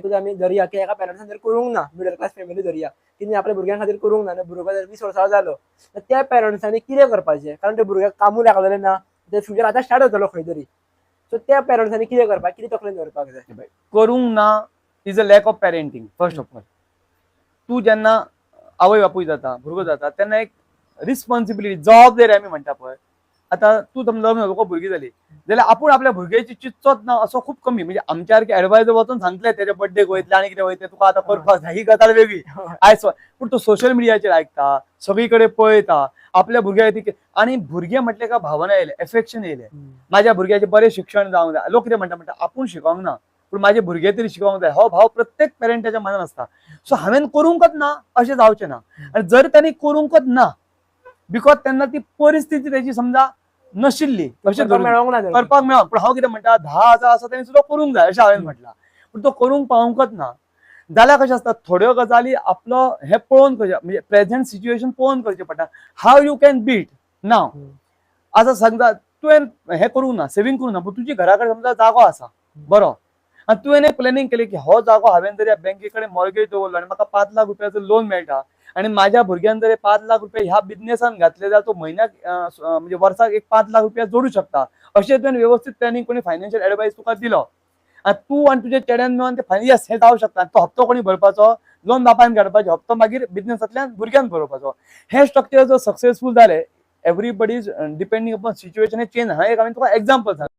Suppose आमी धरया की एका पेरंट्सान जर करूंक ना, मिडल क्लास फॅमिली धरया, तिने आपल्या भुरग्यां खातीर करूंक ना, भुरगो जर 20 वर्सांचो जालो, तर त्या पेरंट्सांनी कितें करपाचें? कारण त्या भुरग्याक कामूय लागलेलें ना, ते फ्युचर आतां स्टार्ट जातलो खंय तरी. सो त्या पेरंट्सांनी कितें करपाक, कितें तकलेन दवरपाक जाय? करूंक ना is a lack of parenting first of all. तू जेन्ना आवय बापूय जाता, भुरगो जाता, तेन्ना एक रिस्पॉन्सिबिलिटी, जबाबदारी आमी म्हणटा पळय. आता तू लग्न तुका भुरगीं जाली जाल्यार आपूण आपल्या भुरग्याची चिंतचोच ना असो खूब कमी. म्हणजे आमच्या सारके एडवायजर वचून सांगतले तेच्या बर्थडेक वयतले आनी कितें वयतले, तुका आतां करपाक जाय, ही गजाल वेगळी. आयज पूण तो सोशल मिडियाचेर आयकता, सगळीकडे पळयता आपल्या भुरग्याक. आनी भुरगे म्हटले का भावना येयले, एफेक्शन येयले. माझ्या भुरग्याचे बरें शिक्षण जावंक जाय. लोक कितें म्हणटा आपूण शिकोंक ना पूण माझे भुरगे तरी शिकोंक जाय, हो भाव प्रत्येक पेरंटाच्या मनान आसता. सो हांवें करूंकच ना अशें जावचें ना. आनी जर तांणी करूंकच ना बिकॉज तेन्ना ती परिस्थिती त्याची समजा नशिल्ली, अशें करपाक मेळोंक. पूण हांव कितें म्हणटा, 10,000 आसा तेणी सुद्दां करूंक जाय अशें हांवें म्हटलां. पूण तो करूंक पावूंकच ना जाल्यार कशें आसता, थोड्यो गजाली आपलो हे पळोवन करचे, म्हणजे प्रेझेंट सिच्युएशन पळोवन करचें पडटा. हाव यू कॅन बीट नाव. आतां समजा तुवें हें करूंक ना, सेव्हिंग करूंक ना, पूण तुजी घरा कडेन समजा जागो आसा बरो, आनी तुवें एक प्लॅनिंग केलें की हो जागो हांवें जर बँके कडेन मॉर्गेज दवरलो आनी म्हाका 5 लाख रुपयाचो लोन मेळटा आनी म्हाज्या भुरग्यान जर 5 लाख रुपया ह्या बिझनेसान घातले जाल्यार तो म्हयन्याक म्हणजे वर्साक एक 5 लाख रुपया जोडू शकता. अशें तुवें व्यवस्थीत प्लॅनिंग कोणी फायनान्शियल एडवायस तुका दिलो आनी तूं आनी तुजे चेड्यान मेळोन ते येस हें जावंक शकता. तो हप्तो कोणी भरपाचो, लोन बापायन काडपाचो, हप्तो मागीर बिझनेसांतल्यान भुरग्यान भरपाचो. हे स्ट्रक्चर जर सक्सेसफूल जाले, everybody is depending upon situation हे चेंज. हांवें तुका एक्झाम्पल सांगता.